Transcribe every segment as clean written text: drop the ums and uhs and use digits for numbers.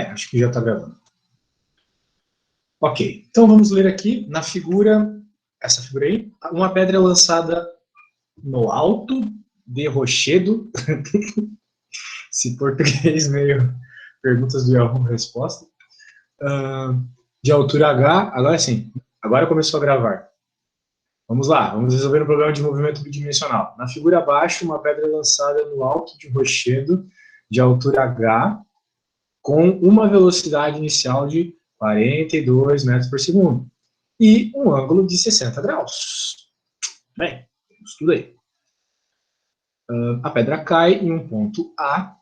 Acho que já está gravando. Ok, então vamos ler aqui na figura, essa figura aí, uma pedra lançada no alto de rochedo, esse português meio perguntas do Yahoo resposta, de altura H, agora sim, agora começou a gravar. Vamos lá, vamos resolver um problema de movimento bidimensional. Na figura abaixo, uma pedra lançada no alto de rochedo de altura H com uma velocidade inicial de 42 metros por segundo e um ângulo de 60 graus. Bem, temos tudo aí. A pedra cai em um ponto A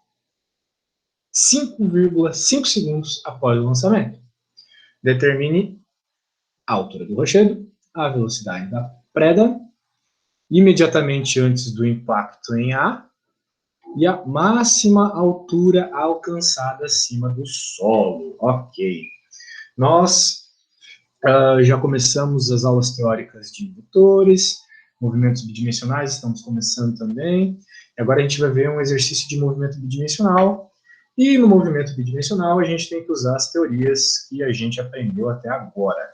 5,5 segundos após o lançamento. Determine a altura do rochedo, a velocidade da pedra, imediatamente antes do impacto em A, e a máxima altura alcançada acima do solo. Ok. Nós já começamos as aulas teóricas de vetores, movimentos bidimensionais, estamos começando também. E agora a gente vai ver um exercício de movimento bidimensional. E no movimento bidimensional a gente tem que usar as teorias que a gente aprendeu até agora.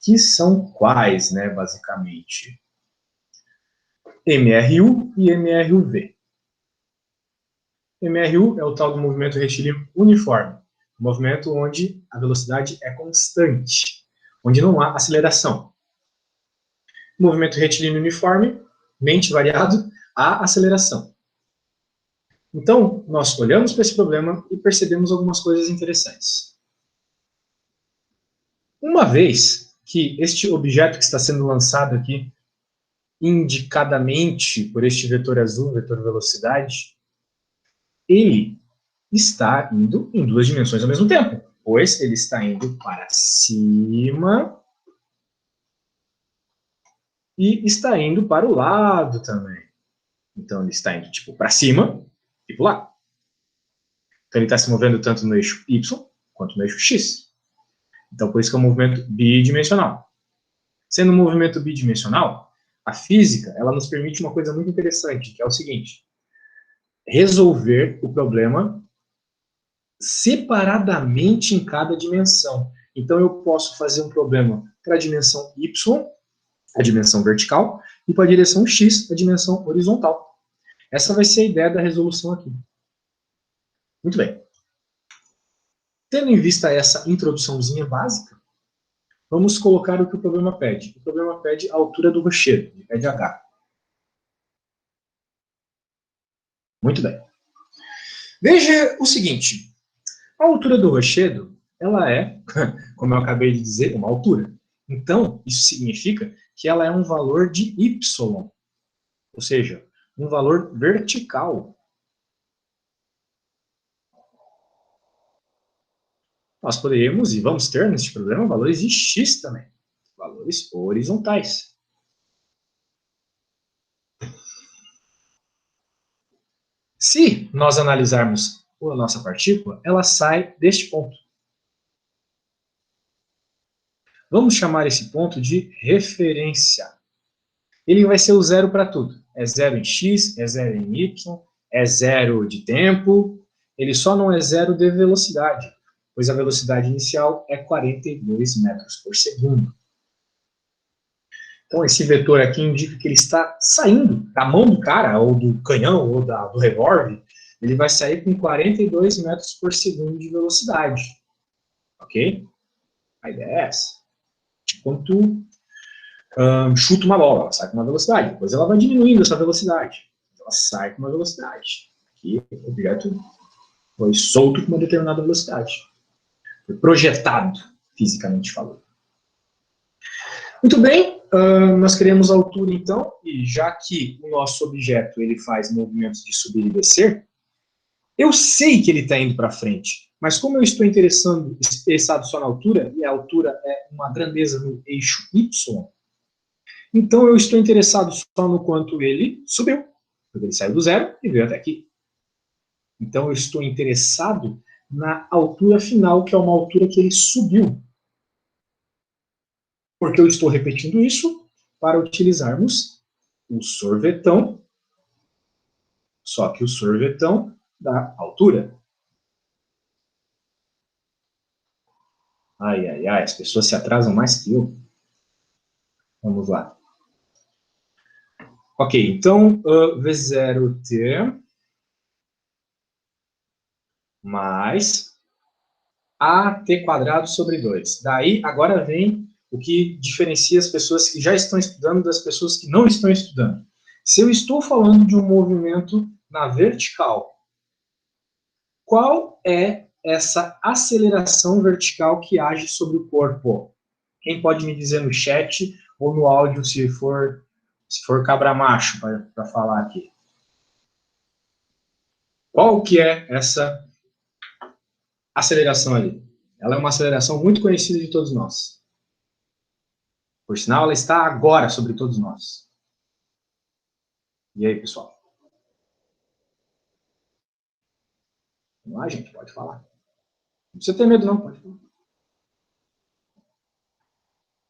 Que são quais, né, basicamente? MRU e MRUV. MRU é o tal do movimento retilíneo uniforme, um movimento onde a velocidade é constante, onde não há aceleração. Movimento retilíneo uniforme, mente variado, há aceleração. Então, nós olhamos para esse problema e percebemos algumas coisas interessantes. Uma vez que este objeto que está sendo lançado aqui, indicadamente por este vetor azul, vetor velocidade, ele está indo em duas dimensões ao mesmo tempo, pois ele está indo para cima e está indo para o lado também. Então, ele está indo, tipo, para cima e para o lado. Então, ele está se movendo tanto no eixo Y quanto no eixo X. Então, por isso que é um movimento bidimensional. Sendo um movimento bidimensional, a física, ela nos permite uma coisa muito interessante, que é o seguinte: resolver o problema separadamente em cada dimensão. Então, eu posso fazer um problema para a dimensão Y, a dimensão vertical, e para a direção X, a dimensão horizontal. Essa vai ser a ideia da resolução aqui. Muito bem. Tendo em vista essa introduçãozinha básica, vamos colocar o que o problema pede. O problema pede a altura do rochedo, ele pede H. Muito bem. Veja o seguinte, a altura do rochedo, ela é, como eu acabei de dizer, uma altura. Então, isso significa que ela é um valor de Y, ou seja, um valor vertical. Nós poderíamos, e vamos ter neste problema, valores de X também, valores horizontais. Se nós analisarmos a nossa partícula, ela sai deste ponto. Vamos chamar esse ponto de referência. Ele vai ser o zero para tudo. É zero em x, é zero em y, é zero de tempo. Ele só não é zero de velocidade, pois a velocidade inicial é 42 metros por segundo. Então, esse vetor aqui indica que ele está saindo da mão do cara, ou do canhão, ou do revólver. Ele vai sair com 42 metros por segundo de velocidade. Ok? A ideia é essa. Quando tu chuta uma bola, ela sai com uma velocidade. Depois ela vai diminuindo essa velocidade. Ela sai com uma velocidade. Aqui o objeto foi solto com uma determinada velocidade. Foi projetado, fisicamente falando. Muito bem, nós queremos a altura, então, e já que o nosso objeto ele faz movimentos de subir e descer, eu sei que ele está indo para frente, mas como eu estou interessado só na altura, e a altura é uma grandeza no eixo Y, então eu estou interessado só no quanto ele subiu, porque ele saiu do zero e veio até aqui. Então eu estou interessado na altura final, que é uma altura que ele subiu. Porque eu estou repetindo isso para utilizarmos o sorvetão, só que o sorvetão da altura. Ai, ai, ai, as pessoas se atrasam mais que eu. Vamos lá. Ok, então, V0t mais AT² sobre 2. Daí, agora vem o que diferencia as pessoas que já estão estudando das pessoas que não estão estudando. Se eu estou falando de um movimento na vertical, qual é essa aceleração vertical que age sobre o corpo? Quem pode me dizer no chat ou no áudio, se for cabra macho para falar aqui? Qual que é essa aceleração ali? Ela é uma aceleração muito conhecida de todos nós. Por sinal, ela está agora sobre todos nós. E aí, pessoal? Vamos lá, gente, pode falar. Não precisa ter medo, não, pode falar.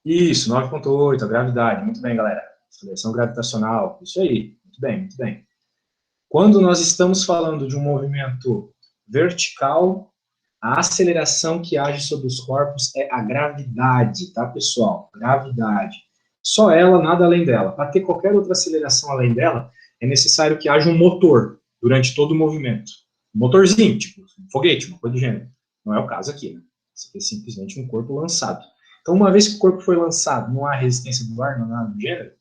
Isso, 9,8, a gravidade. Muito bem, galera. Aceleração gravitacional. Isso aí. Muito bem, muito bem. Quando nós estamos falando de um movimento vertical, a aceleração que age sobre os corpos é a gravidade, tá, pessoal? Gravidade. Só ela, nada além dela. Para ter qualquer outra aceleração além dela, é necessário que haja um motor durante todo o movimento. Um motorzinho, tipo um foguete, uma coisa do gênero. Não é o caso aqui, né? Isso aqui é simplesmente um corpo lançado. Então, uma vez que o corpo foi lançado, não há resistência do ar, não há nada do gênero,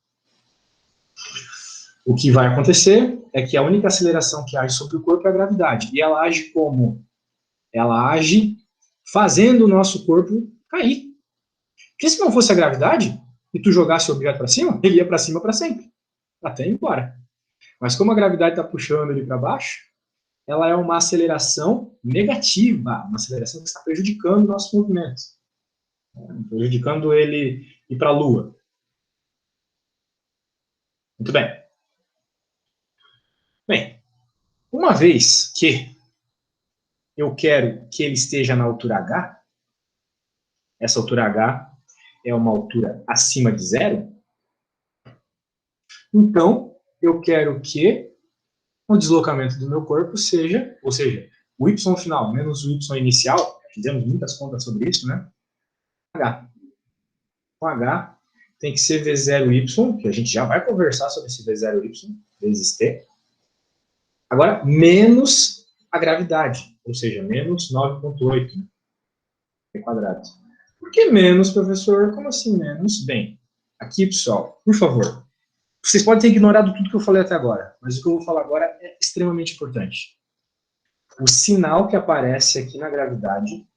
o que vai acontecer é que a única aceleração que age sobre o corpo é a gravidade. E ela age como? Ela age fazendo o nosso corpo cair. Porque se não fosse a gravidade, e tu jogasse o objeto para cima, ele ia para cima para sempre, até ir embora. Mas como a gravidade está puxando ele para baixo, ela é uma aceleração negativa, uma aceleração que está prejudicando o nosso movimento, prejudicando ele ir para a Lua. Muito bem. Bem, uma vez que eu quero que ele esteja na altura h, essa altura h é uma altura acima de zero, então eu quero que o deslocamento do meu corpo seja, ou seja, o y final menos o y inicial, fizemos muitas contas sobre isso, né? H. Com H tem que ser V0y, que a gente já vai conversar sobre esse V0y, vezes t. Agora, menos a gravidade, ou seja, menos 9,8, né? T quadrado. Por que menos, professor? Como assim menos? Bem, aqui, pessoal, por favor, vocês podem ter ignorado tudo que eu falei até agora, mas o que eu vou falar agora é extremamente importante. O sinal que aparece aqui na gravidade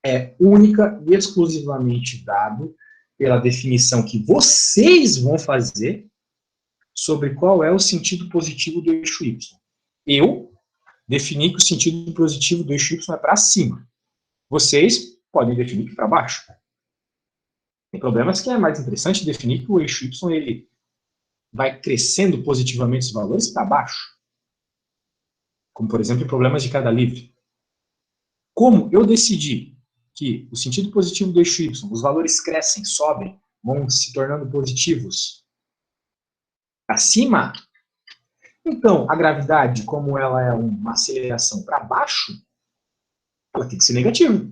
é única e exclusivamente dado pela definição que vocês vão fazer sobre qual é o sentido positivo do eixo Y. Eu defini que o sentido positivo do eixo Y é para cima. Vocês podem definir que para baixo. Tem problemas que é mais interessante definir que o eixo Y ele vai crescendo positivamente os valores para baixo. Como, por exemplo, em problemas de queda livre. Como eu decidi que o sentido positivo do eixo Y, os valores crescem, sobem, vão se tornando positivos acima, então a gravidade, como ela é uma aceleração para baixo, ela tem que ser negativa.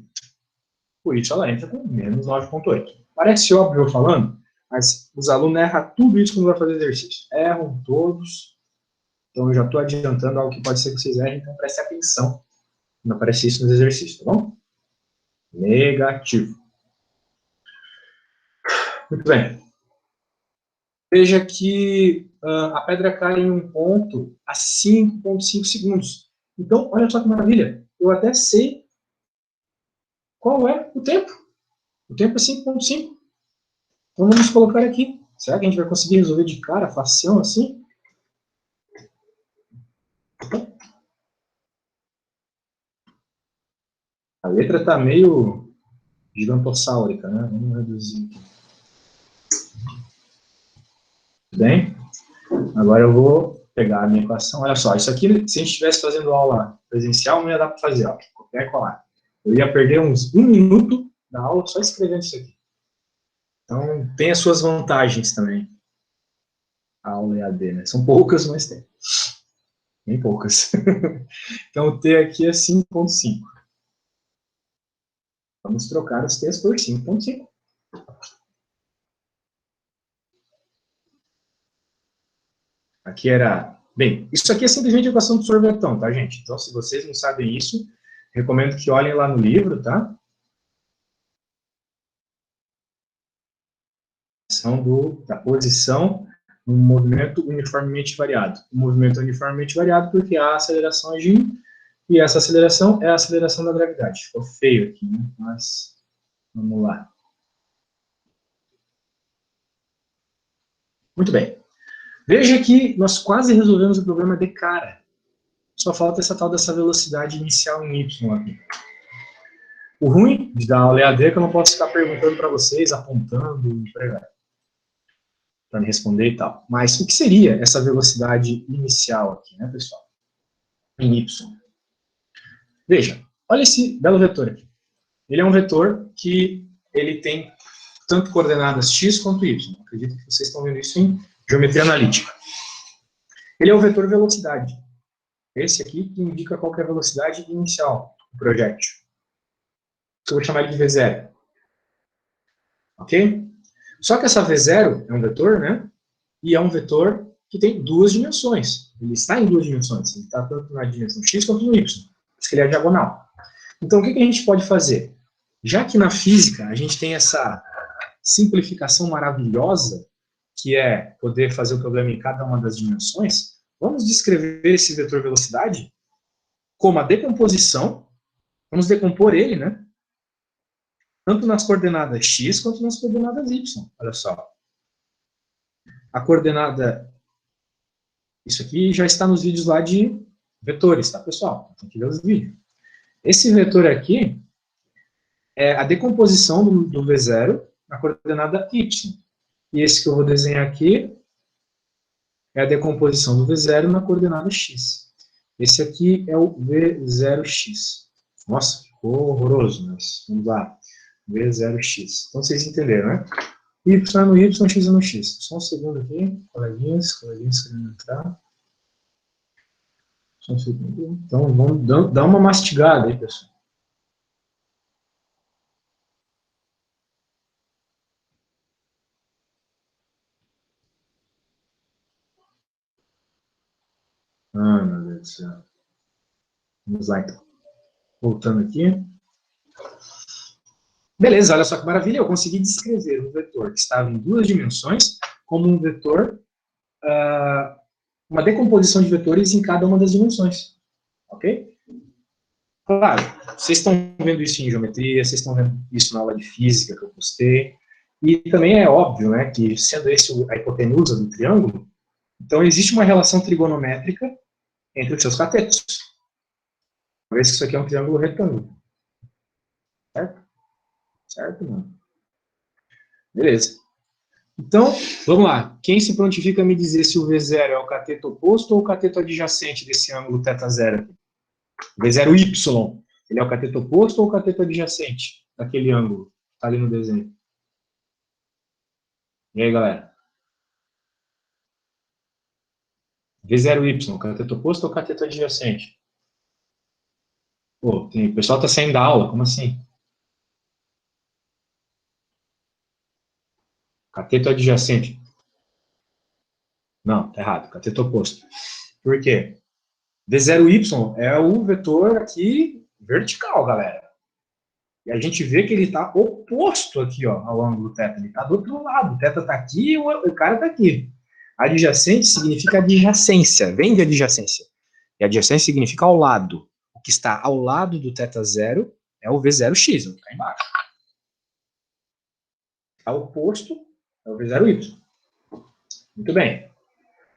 Por isso ela entra com menos 9,8. Parece óbvio eu falando, mas os alunos erram tudo isso quando vai fazer exercício. Erram todos. Então eu já estou adiantando algo que pode ser que vocês errem, então preste atenção quando aparece isso nos exercícios, tá bom? Negativo. Muito bem. Veja que a pedra cai em um ponto a 5,5 segundos. Então, olha só que maravilha. Eu até sei qual é o tempo. O tempo é 5,5. Então, vamos colocar aqui. Será que a gente vai conseguir resolver de cara, facião, assim? A letra está meio gigantossáurica, né? Vamos reduzir aqui. Bem, agora eu vou pegar a minha equação. Olha só, isso aqui, se a gente estivesse fazendo aula presencial, não ia dar para fazer, ó. Copiar e colar. Eu ia perder uns 1 minuto da aula só escrevendo isso aqui. Então, tem as suas vantagens também. A aula EAD, né? São poucas, mas tem. Bem poucas. Então, o T aqui é 5,5. Vamos trocar os t's por 5,5. Aqui era... Bem, isso aqui é simplesmente a equação do sorvetão, tá, gente? Então, se vocês não sabem isso, recomendo que olhem lá no livro, tá? Da posição no movimento uniformemente variado. O movimento é uniformemente variado porque há aceleração agindo, e essa aceleração é a aceleração da gravidade. Ficou feio aqui, né? Mas, vamos lá. Muito bem. Veja que nós quase resolvemos o problema de cara. Só falta essa tal dessa velocidade inicial em y aqui. O ruim da aula EAD é que eu não posso ficar perguntando para vocês, apontando, para me responder e tal. Mas o que seria essa velocidade inicial aqui, né, pessoal? Em y. Veja, olha esse belo vetor aqui. Ele é um vetor que ele tem tanto coordenadas x quanto y. Acredito que vocês estão vendo isso em geometria analítica. Ele é o vetor velocidade. Esse aqui que indica qual é a velocidade inicial do projétil. Eu vou chamar ele de V0. Ok? Só que essa V0 é um vetor, né? E é um vetor que tem duas dimensões. Ele está em duas dimensões. Ele está tanto na dimensão x quanto no y. Por isso que ele é diagonal. Então, o que a gente pode fazer? Já que na física a gente tem essa simplificação maravilhosa, que é poder fazer o problema em cada uma das dimensões, vamos descrever esse vetor velocidade como a decomposição, vamos decompor ele, né? Tanto nas coordenadas x quanto nas coordenadas y. Olha só. A coordenada... Isso aqui já está nos vídeos lá de vetores, tá, pessoal? Tem que ver os vídeos. Esse vetor aqui é a decomposição do V0 na coordenada y. E esse que eu vou desenhar aqui é a decomposição do V0 na coordenada x. Esse aqui é o V0x. Nossa, ficou horroroso, mas vamos lá. V0x. Então vocês entenderam, né? Y é no Y, X é no X. Só um segundo aqui, coleguinhas querendo entrar. Só um segundo. Então vamos dar uma mastigada aí, pessoal. Ai, meu Deus do céu. Vamos lá, então. Voltando aqui. Beleza, olha só que maravilha. Eu consegui descrever um vetor que estava em duas dimensões como um vetor, uma decomposição de vetores em cada uma das dimensões. Ok? Claro, vocês estão vendo isso em geometria, vocês estão vendo isso na aula de física que eu postei. E também é óbvio, né, que sendo esse a hipotenusa do triângulo, então existe uma relação trigonométrica entre os seus catetos. Por isso que isso aqui é um triângulo retângulo. Certo? Certo, mano? Beleza. Então, vamos lá. Quem se prontifica a me dizer se o V0 é o cateto oposto ou o cateto adjacente desse ângulo θ0? O V0y, ele é o cateto oposto ou o cateto adjacente daquele ângulo? Está ali no desenho. E aí, galera? V0y, cateto oposto ou cateto adjacente? Pô, o pessoal está saindo da aula, como assim? Cateto adjacente. Não, tá errado, cateto oposto. Por quê? V0y é o vetor aqui vertical, galera. E a gente vê que ele está oposto aqui, ó, ao ângulo θ. Ele está do outro lado. O θ está aqui e o cara está aqui. Adjacente significa adjacência, vem de adjacência. E adjacência significa ao lado. O que está ao lado do θ0 é o V0x, o que está embaixo. Está oposto é o V0y. Muito bem.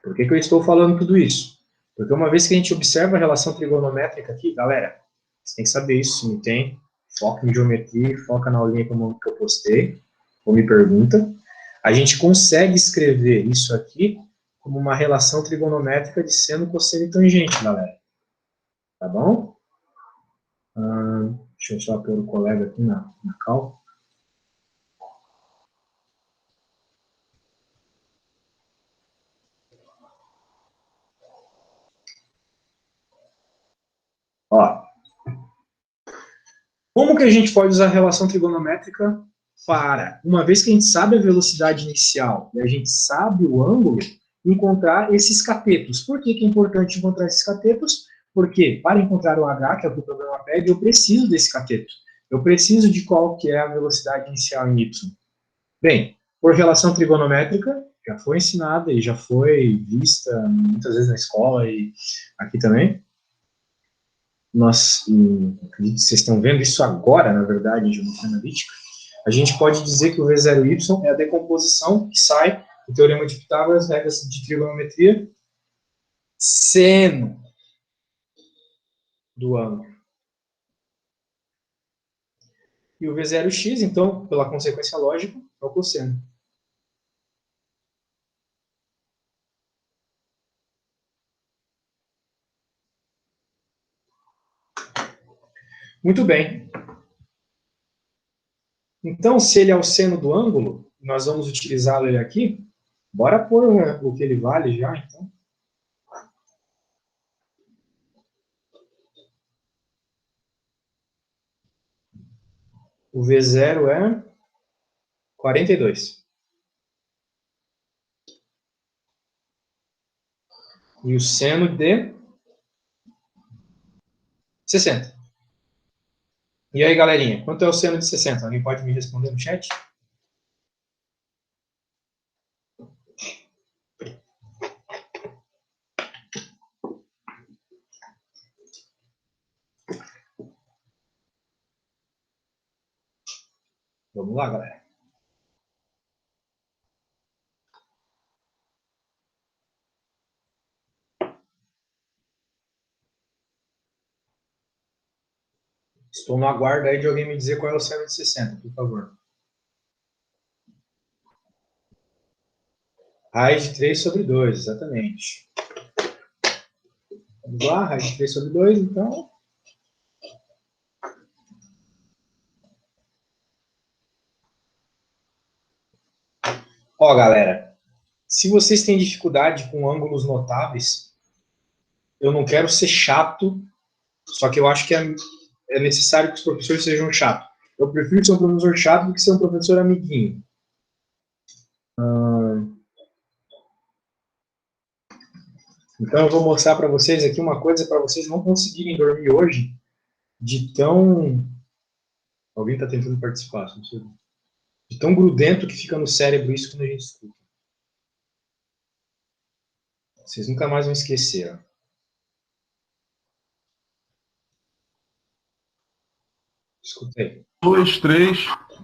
Por que eu estou falando tudo isso? Porque uma vez que a gente observa a relação trigonométrica aqui, galera, você tem que saber isso, se não tem, foca em geometria, foca na aulinha que eu postei, ou me pergunta. A gente consegue escrever isso aqui como uma relação trigonométrica de seno, cosseno e tangente, galera. Tá bom? Deixa eu só pôr o colega aqui na cal. Ó, Como que a gente pode usar a relação trigonométrica para, uma vez que a gente sabe a velocidade inicial e a gente sabe o ângulo, encontrar esses catetos? Por que que é importante encontrar esses catetos? Porque para encontrar o h, que é o que o programa pede, eu preciso desse cateto. Eu preciso de qual que é a velocidade inicial em y. Bem, por relação trigonométrica, já foi ensinada e já foi vista muitas vezes na escola e aqui também. Acredito que vocês estão vendo isso agora, na verdade, em geometria analítica. A gente pode dizer que o V0y é a decomposição que sai do teorema de Pitágoras, regras de trigonometria, seno do ângulo. E o V0x, então, pela consequência lógica, é o cosseno. Muito bem. Então, se ele é o seno do ângulo, nós vamos utilizá-lo ele aqui. Bora pôr o que ele vale já, então. O V0 é 42. E o seno de 60. E aí, galerinha, quanto é o seno de 60? Alguém pode me responder no chat? Vamos lá, galera. Estou no aguardo aí de alguém me dizer qual é o seno de 60, por favor. Raiz de 3 sobre 2, exatamente. Vamos lá, raiz de 3 sobre 2, então. Ó, galera, se vocês têm dificuldade com ângulos notáveis, eu não quero ser chato, só que eu acho que é necessário que os professores sejam chatos. Eu prefiro ser um professor chato do que ser um professor amiguinho. Então eu vou mostrar para vocês aqui uma coisa para vocês não conseguirem dormir hoje de tão... Alguém está tentando participar, não sei. De tão grudento que fica no cérebro isso quando a gente escuta. Vocês nunca mais vão esquecer. Ó. Escuta aí. 2, 3,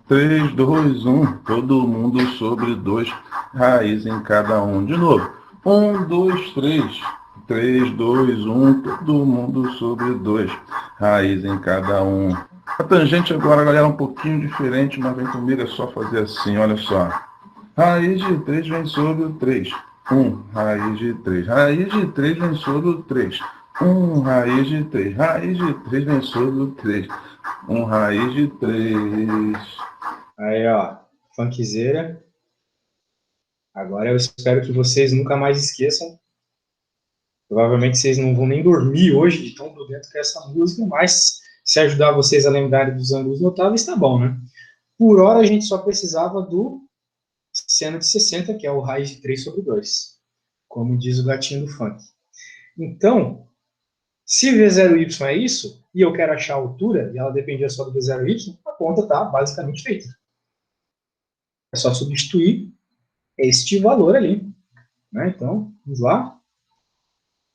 3, 2, 1. Todo mundo sobre 2. Raiz em cada um. De novo. 1, 2, 3. 3, 2, 1. Todo mundo sobre 2. Raiz em cada um. A tangente agora, galera, é um pouquinho diferente, mas vem comigo, é só fazer assim, olha só. Raiz de 3 vem sobre o 3. 1, raiz de 3. Raiz de 3 vem sobre o 3. 1, raiz de 3. Raiz de 3 vem sobre o 3. 1, raiz de 3. Aí, ó. Funkzeira. Agora eu espero que vocês nunca mais esqueçam. Provavelmente vocês não vão nem dormir hoje de tão grudento que é essa música, mas se ajudar vocês a lembrarem dos ângulos notáveis, tá bom, né? Por hora, a gente só precisava do seno de 60, que é o raiz de 3 sobre 2, como diz o gatinho do funk. Então, se V0y é isso, e eu quero achar a altura, e ela dependia só do V0y, a conta está basicamente feita. É só substituir este valor ali. Né? Então, vamos lá.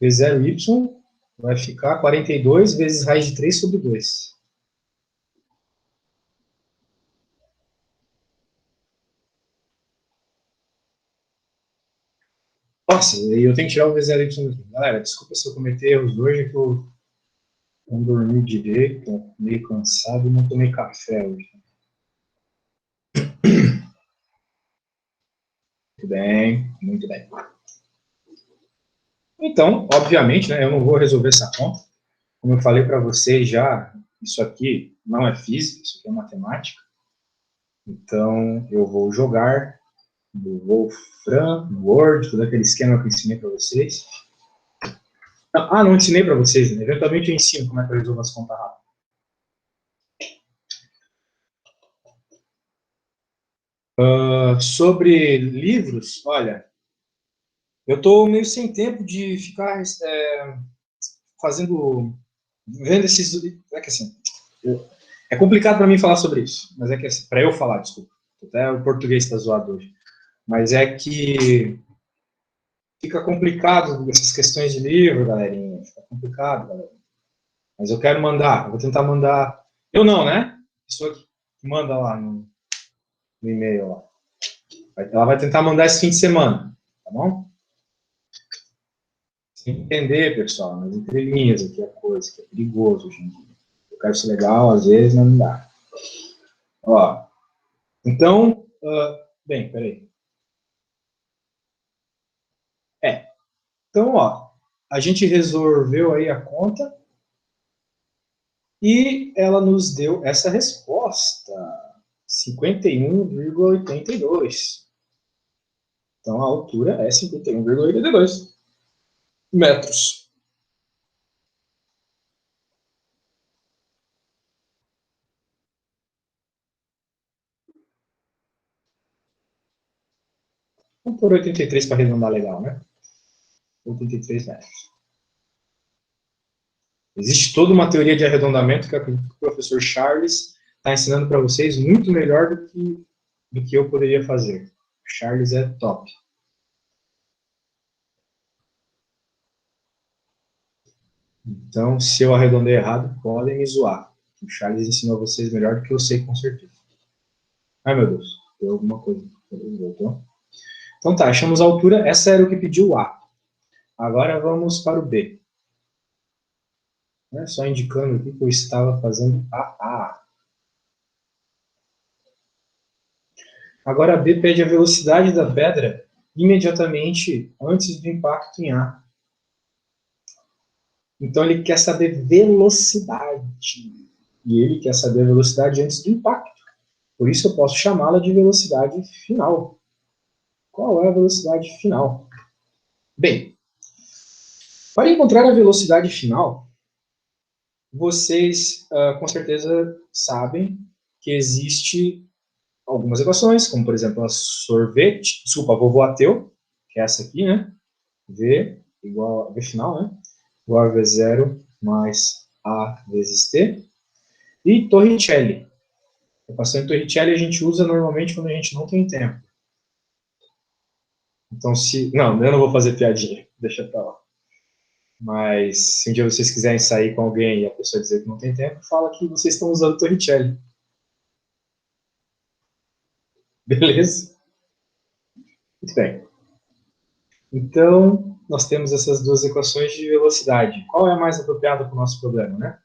V0y vai ficar 42 vezes raiz de 3 sobre 2. Nossa, eu tenho que tirar o V0y aqui. Galera, desculpa se eu cometer erros hoje, que eu não dormi direito, tô meio cansado e não tomei café hoje. Muito bem, muito bem. Então, obviamente, né, eu não vou resolver essa conta. Como eu falei para vocês já, isso aqui não é física, isso aqui é matemática. Então, eu vou jogar no Wolfram, no Word, todo aquele esquema que eu ensinei para vocês. Ah, não ensinei para vocês, né? Eventualmente eu ensino como é que eu resolvo as contas rápidas. Sobre livros, olha, eu estou meio sem tempo de ficar vendo esses. É que assim, é complicado para mim falar sobre isso, mas é que assim, para eu falar, desculpa, até o português está zoado hoje, mas é que fica complicado essas questões de livro, galerinha, fica complicado, galera. Mas eu quero mandar, eu vou tentar mandar. Eu não, né? A pessoa que manda lá no e-mail lá. Ela vai tentar mandar esse fim de semana, tá bom? Tem que entender, pessoal, nas entrelinhas aqui a coisa, que é perigoso hoje em dia. Eu quero ser legal, às vezes, mas não dá. Ó, então, bem, peraí. Então, ó, a gente resolveu aí a conta e ela nos deu essa resposta, 51,82. Então, a altura é 51,82 metros. Vamos por 83 para arredondar legal, né? 83 metros. Existe toda uma teoria de arredondamento que o professor Charles está ensinando para vocês muito melhor do que eu poderia fazer. O Charles é top. Então, se eu arredondei errado, podem me zoar. O Charles ensinou vocês melhor do que eu sei, com certeza. Ai, meu Deus, deu alguma coisa. Voltou. Então tá, achamos a altura. Essa era o que pediu o A. Agora vamos para o B. Só indicando aqui que eu estava fazendo A. Agora a B pede a velocidade da pedra imediatamente antes do impacto em A. Então ele quer saber velocidade. E ele quer saber a velocidade antes do impacto. Por isso eu posso chamá-la de velocidade final. Qual é a velocidade final? Bem, para encontrar a velocidade final, vocês com certeza sabem que existe algumas equações, como por exemplo a vovô ateu, que é essa aqui, né? V igual a V final, né? Igual a V0 mais A vezes T. E Torricelli. A equação de Torricelli a gente usa normalmente quando a gente não tem tempo. Então, se... Não, eu não vou fazer piadinha. Deixa pra lá. Mas se um dia vocês quiserem sair com alguém e a pessoa dizer que não tem tempo, fala que vocês estão usando Torricelli. Beleza? Muito bem. Então, nós temos essas duas equações de velocidade. Qual é a mais apropriada para o nosso problema, né?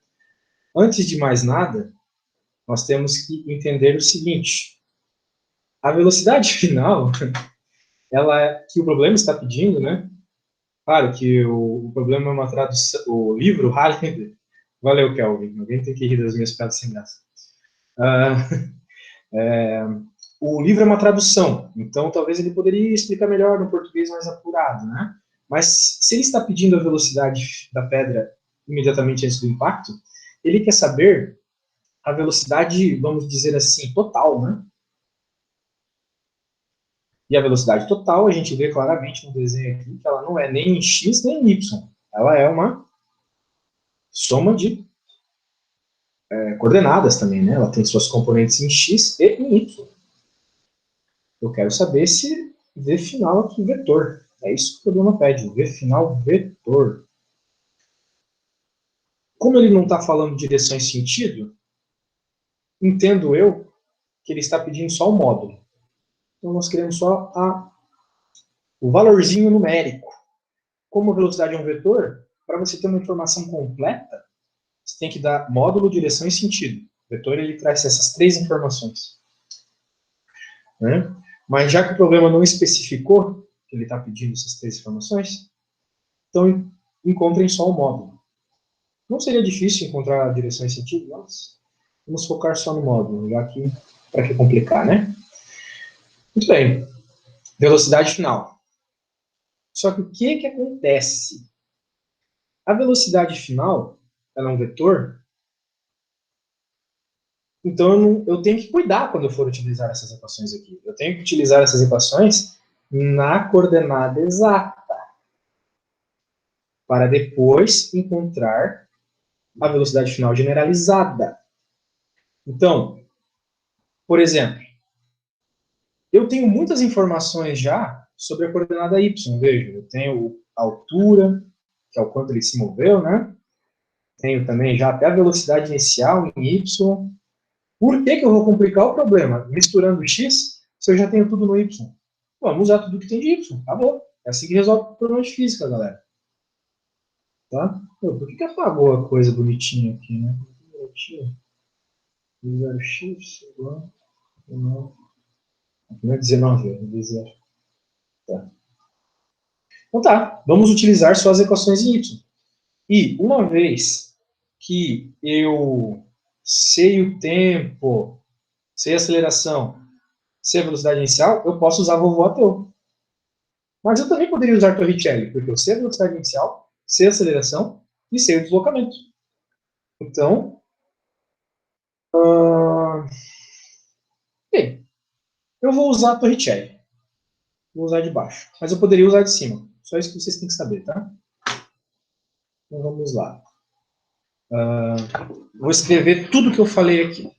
Antes de mais nada, nós temos que entender o seguinte. A velocidade final, que o problema está pedindo, né? Claro que o problema é uma tradução, o livro Highlander. Valeu, Kelvin. Alguém tem que rir das minhas piadas sem graça. O livro é uma tradução, então talvez ele poderia explicar melhor no português mais apurado, né? Mas se ele está pedindo a velocidade da pedra imediatamente antes do impacto, ele quer saber a velocidade, vamos dizer assim, total, né? E a velocidade total, a gente vê claramente no desenho aqui que ela não é nem em x nem em y. Ela é uma soma de coordenadas também, né? Ela tem suas componentes em x e em y. Eu quero saber se v final aqui vetor. É isso que o problema pede, v final vetor. Como ele não está falando direção e sentido, entendo eu que ele está pedindo só o módulo. Então nós queremos só o valorzinho numérico. Como a velocidade é um vetor, para você ter uma informação completa, você tem que dar módulo, direção e sentido. O vetor ele traz essas três informações. Né? Mas já que o problema não especificou que ele está pedindo essas três informações, então encontrem só o módulo. Não seria difícil encontrar a direção e sentido, mas vamos focar só no módulo, já que para que complicar, né? Muito bem. Velocidade final. Só que o que acontece? A velocidade final, ela é um vetor, Então, eu tenho que cuidar quando eu for utilizar essas equações aqui. Eu tenho que utilizar essas equações na coordenada exata, para depois encontrar a velocidade final generalizada. Então, por exemplo, eu tenho muitas informações já sobre a coordenada y, veja, eu tenho a altura, que é o quanto ele se moveu, né? Tenho também já até a velocidade inicial em y. Por que eu vou complicar o problema misturando x, se eu já tenho tudo no y? Vamos usar tudo que tem de y, acabou. É assim que resolve o problema de física, galera. Tá? Por que apagou a coisa bonitinha aqui, né? 0x igual a 9. Não é 19, é 0. Tá. Então tá, vamos utilizar só as equações em y. E uma vez que eu sei o tempo, sei a aceleração, sei a velocidade inicial, eu posso usar vovô ateu. Mas eu também poderia usar Torricelli, porque eu sei a velocidade inicial, sei a aceleração e sei o deslocamento. Então, bem, eu vou usar Torricelli. Vou usar de baixo. Mas eu poderia usar de cima. Só isso que vocês têm que saber, tá? Então vamos lá. Vou escrever tudo que eu falei aqui.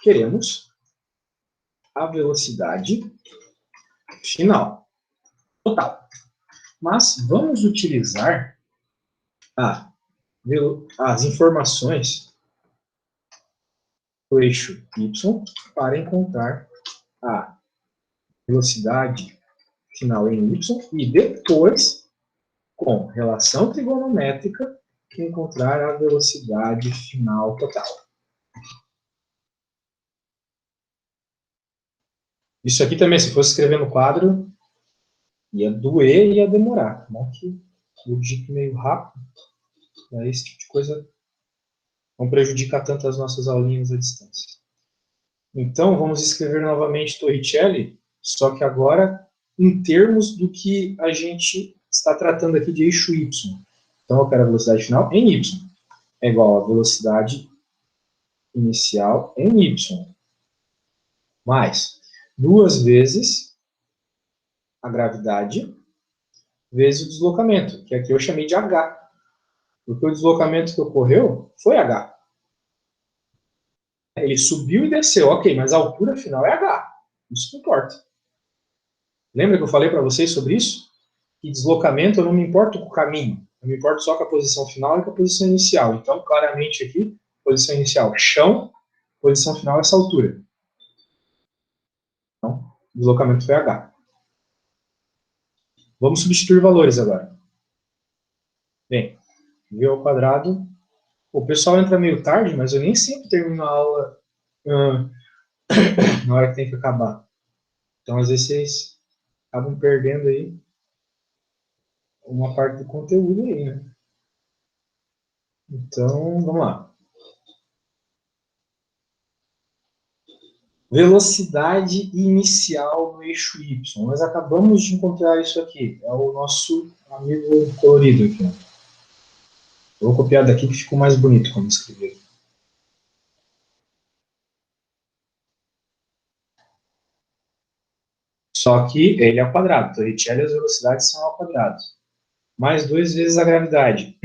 Queremos a velocidade final. Total. Mas vamos utilizar as informações do eixo y para encontrar a velocidade final em y e depois, com relação trigonométrica, encontrar a velocidade final total. Isso aqui também, se fosse escrever no quadro, ia doer e ia demorar. Não que eu digito meio rápido, aí esse tipo de coisa não prejudica tanto as nossas aulinhas à distância. Então, vamos escrever novamente Torricelli, só que agora em termos do que a gente está tratando aqui de eixo y. Então, eu quero a velocidade final em y. É igual a velocidade inicial em y. Mais 2 vezes a gravidade vezes o deslocamento, que aqui eu chamei de h. Porque o deslocamento que ocorreu foi h. Ele subiu e desceu, ok, mas a altura final é h. Isso não importa. Lembra que eu falei para vocês sobre isso? Que deslocamento eu não me importo com o caminho. Eu me importo só com a posição final e com a posição inicial. Então, claramente aqui, posição inicial, chão, posição final, essa altura. Então, o deslocamento foi h. Vamos substituir valores agora. Bem, v ao quadrado. O pessoal entra meio tarde, mas eu nem sempre termino a aula na hora que tem que acabar. Então, às vezes, vocês acabam perdendo aí uma parte do conteúdo aí, né? Então, vamos lá. Velocidade inicial no eixo Y. Nós acabamos de encontrar isso aqui. É o nosso amigo colorido aqui. Eu vou copiar daqui que ficou mais bonito quando escrever. Só que ele é ao quadrado. Torricelli e as velocidades são ao quadrado. Mais 2 vezes a gravidade.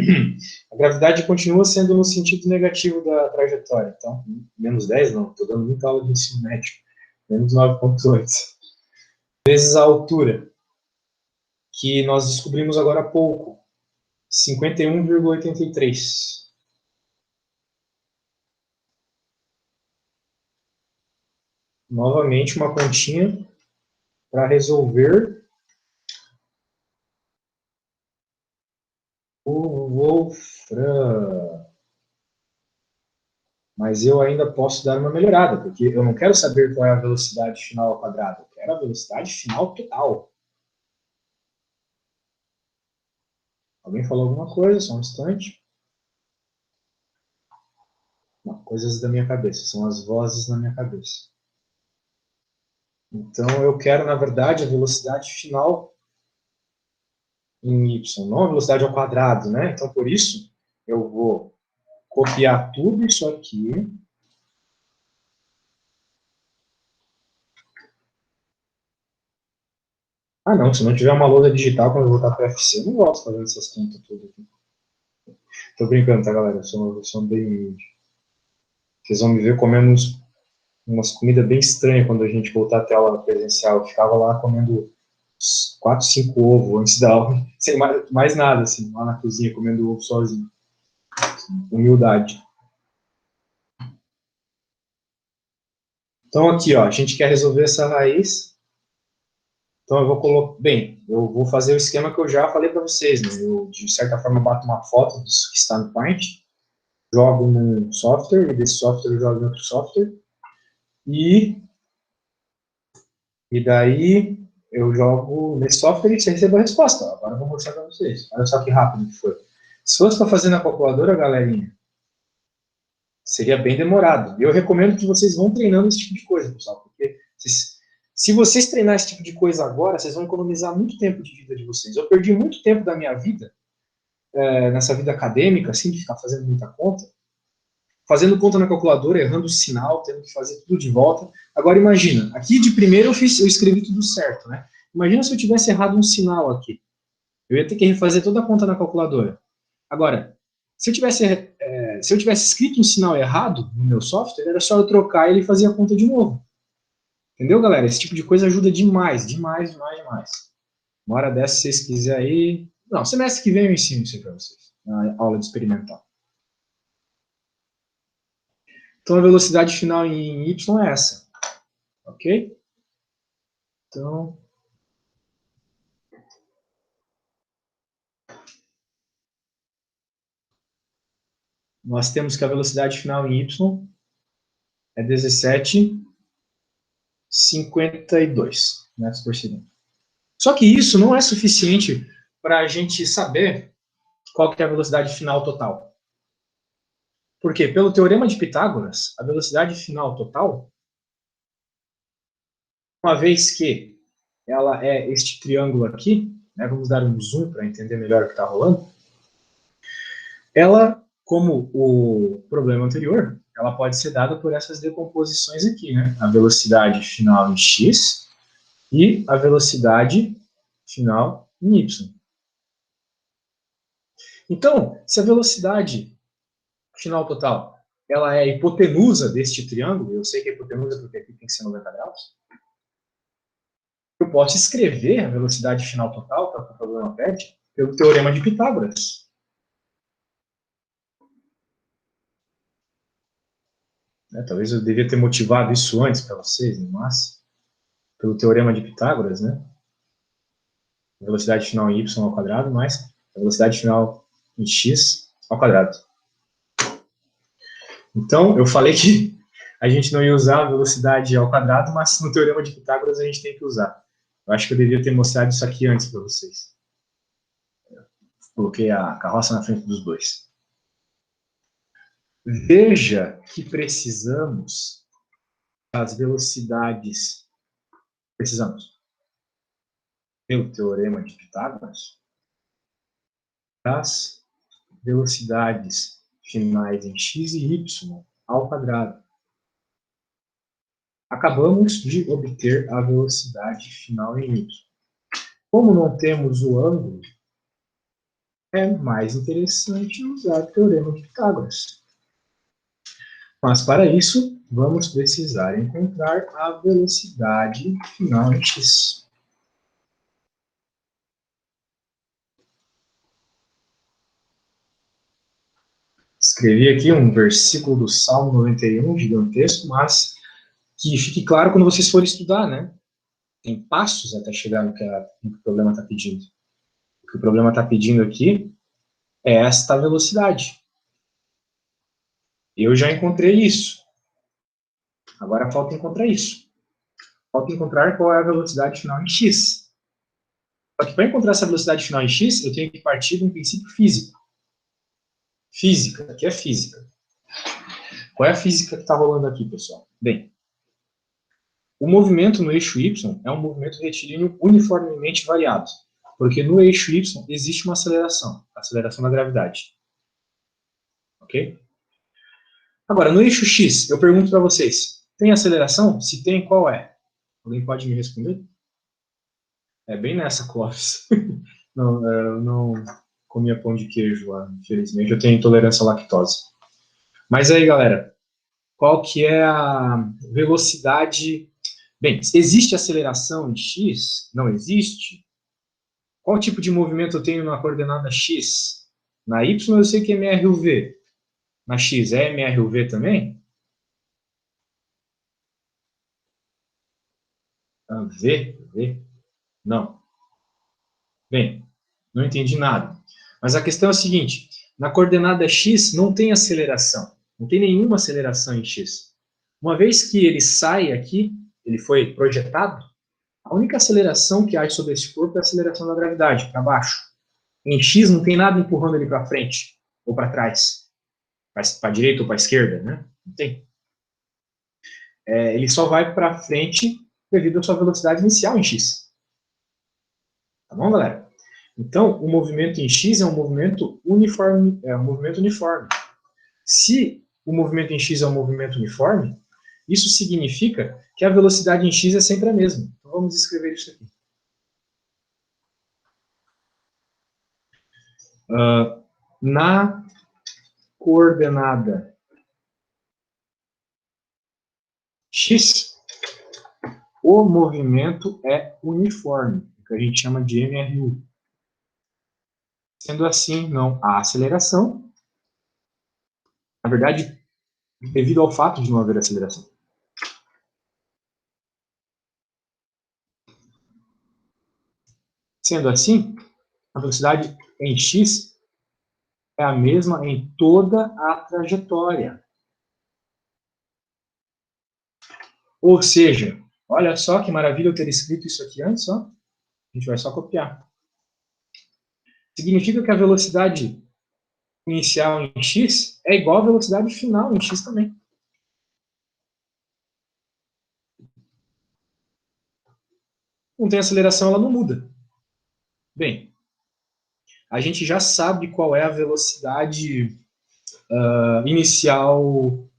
A gravidade continua sendo no sentido negativo da trajetória. Então, menos 10 não, estou dando muita aula de ensino médio. Menos 9,8. Vezes a altura, que nós descobrimos agora há pouco. 51,83. Novamente, uma continha para resolver o Wolfram. Mas eu ainda posso dar uma melhorada, porque eu não quero saber qual é a velocidade final ao quadrado, eu quero a velocidade final total. Alguém falou alguma coisa? Só um instante. Não, coisas da minha cabeça, são as vozes na minha cabeça. Então, eu quero, na verdade, a velocidade final em y, não a velocidade ao quadrado, né? Então, por isso, eu vou copiar tudo isso aqui Ah, não, se não tiver uma lousa digital quando eu voltar para o UFC, eu não gosto fazendo essas contas tudo aqui. Tô brincando, tá, galera? Eu sou bem humilde. Vocês vão me ver comendo umas comidas bem estranhas quando a gente voltar até a aula presencial. Eu ficava lá comendo 4, 5 ovos antes da aula, sem mais nada, assim, lá na cozinha, comendo ovo sozinho. Humildade. Então, aqui, ó, a gente quer resolver essa raiz. Então, eu vou colocar. Bem, eu vou fazer o esquema que eu já falei para vocês, né? Eu, de certa forma, bato uma foto disso que está no Paint, jogo num software, e desse software eu jogo em outro software, e daí eu jogo nesse software e você recebe a resposta. Agora eu vou mostrar para vocês. Olha só que rápido que foi. Se fosse para fazer na calculadora, galerinha, seria bem demorado. Eu recomendo que vocês vão treinando esse tipo de coisa, pessoal, porque se vocês treinarem esse tipo de coisa agora, vocês vão economizar muito tempo de vida de vocês. Eu perdi muito tempo da minha vida, nessa vida acadêmica, assim, de ficar fazendo muita conta, fazendo conta na calculadora, errando o sinal, tendo que fazer tudo de volta. Agora imagina, aqui de primeiro eu escrevi tudo certo, né? Imagina se eu tivesse errado um sinal aqui. Eu ia ter que refazer toda a conta na calculadora. Agora, se eu tivesse escrito um sinal errado no meu software, era só eu trocar e ele fazia a conta de novo. Entendeu, galera? Esse tipo de coisa ajuda demais, demais, demais, demais. Uma hora dessa, se vocês quiserem aí... Não, semestre que vem eu ensino isso aí para vocês, na aula de experimental. Então, a velocidade final em y é essa. Ok? Então... nós temos que a velocidade final em y é 17,52 metros por segundo. Só que isso não é suficiente para a gente saber qual que é a velocidade final total. Por quê? Pelo teorema de Pitágoras, a velocidade final total, uma vez que ela é este triângulo aqui, né, vamos dar um zoom para entender melhor o que está rolando, ela, como o problema anterior, ela pode ser dada por essas decomposições aqui, né? A velocidade final em x e a velocidade final em y. Então, se a velocidade final total ela é a hipotenusa deste triângulo, eu sei que é hipotenusa porque aqui tem que ser 90 graus, eu posso escrever a velocidade final total, que é o que o problema pede, pelo teorema de Pitágoras. Talvez eu devia ter motivado isso antes para vocês, mas pelo teorema de Pitágoras, né? A velocidade final em y ao quadrado mais a velocidade final em x ao quadrado. Então, eu falei que a gente não ia usar a velocidade ao quadrado, mas no teorema de Pitágoras a gente tem que usar. Eu acho que eu devia ter mostrado isso aqui antes para vocês. Coloquei a carroça na frente dos bois. Veja que precisamos das velocidades. Precisamos, pelo teorema de Pitágoras, das velocidades finais em x e y ao quadrado. Acabamos de obter a velocidade final em y. Como não temos o ângulo, é mais interessante usar o teorema de Pitágoras. Mas para isso, vamos precisar encontrar a velocidade final em x. Escrevi aqui um versículo do Salmo 91, gigantesco, mas que fique claro quando vocês forem estudar, né? Tem passos até chegar no que o problema está pedindo. O que o problema está pedindo aqui é esta velocidade. Eu já encontrei isso. Agora falta encontrar isso. Falta encontrar qual é a velocidade final em x. Só que para encontrar essa velocidade final em x, eu tenho que partir de um princípio físico. Física, aqui é física. Qual é a física que está rolando aqui, pessoal? Bem, o movimento no eixo y é um movimento retilíneo uniformemente variado, porque no eixo y existe uma aceleração, a aceleração da gravidade. Ok? Agora, no eixo x, eu pergunto para vocês, tem aceleração? Se tem, qual é? Alguém pode me responder? É bem nessa, Clóvis. Não, eu não comia pão de queijo lá, infelizmente. Eu tenho intolerância à lactose. Mas aí, galera, qual que é a velocidade? Bem, existe aceleração em x? Não existe? Qual tipo de movimento eu tenho na coordenada x? Na y eu sei que é mRUV. Na x é mRUV também? Ah, V? Não. Bem, não entendi nada. Mas a questão é a seguinte: na coordenada x não tem aceleração. Não tem nenhuma aceleração em x. Uma vez que ele sai aqui, ele foi projetado, a única aceleração que há sobre esse corpo é a aceleração da gravidade, para baixo. Em x não tem nada empurrando ele para frente ou para trás, para a direita ou para a esquerda, né? Não tem. Ele só vai para frente devido à sua velocidade inicial em x. Tá bom, galera? Então, o movimento em x é um movimento uniforme, Se o movimento em x é um movimento uniforme, isso significa que a velocidade em x é sempre a mesma. Então, vamos escrever isso aqui. Na coordenada x, o movimento é uniforme, que a gente chama de MRU. Sendo assim, não há aceleração. Na verdade, devido ao fato de não haver aceleração. Sendo assim, a velocidade em x é a mesma em toda a trajetória. Ou seja, olha só que maravilha eu ter escrito isso aqui antes, ó. A gente vai só copiar. Significa que a velocidade inicial em x é igual à velocidade final em x também. Não tem aceleração, ela não muda. Bem, a gente já sabe qual é a velocidade inicial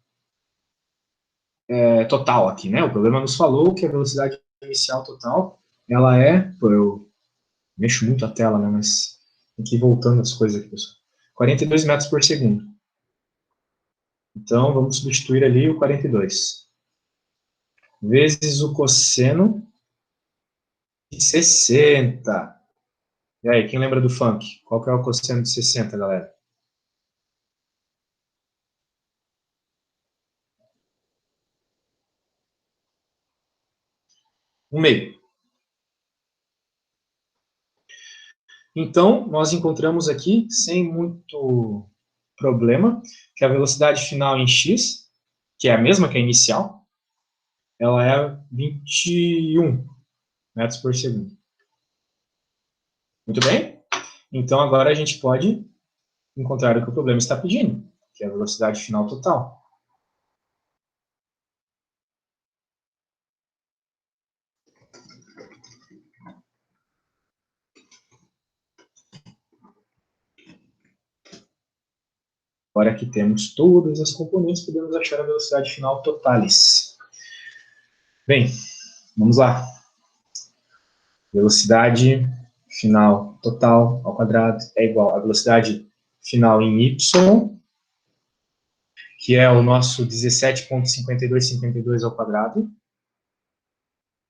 total aqui, né? O problema nos falou que a velocidade inicial total, ela é, pô, eu mexo muito a tela, né? Mas tem que ir voltando as coisas aqui, pessoal. 42 metros por segundo. Então, vamos substituir ali o 42. Vezes o cosseno de 60. E aí, quem lembra do funk? Qual que é o cosseno de 60, galera? Um meio. Então, nós encontramos aqui, sem muito problema, que a velocidade final em x, que é a mesma que a inicial, ela é 21 metros por segundo. Muito bem? Então, agora a gente pode encontrar o que o problema está pedindo, que é a velocidade final total. Agora que temos todas as componentes, podemos achar a velocidade final totalis. Bem, vamos lá. Velocidade final total ao quadrado é igual à velocidade final em y, que é o nosso 17,5252 ao quadrado.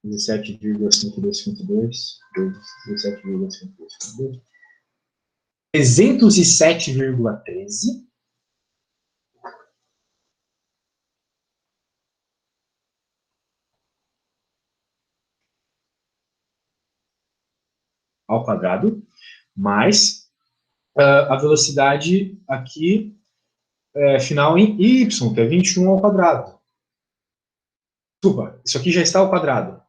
17,5252 vezes 17,5252. 307,13 ao quadrado, mais a velocidade aqui final em y, que é 21 ao quadrado. Desculpa, isso aqui já está ao quadrado.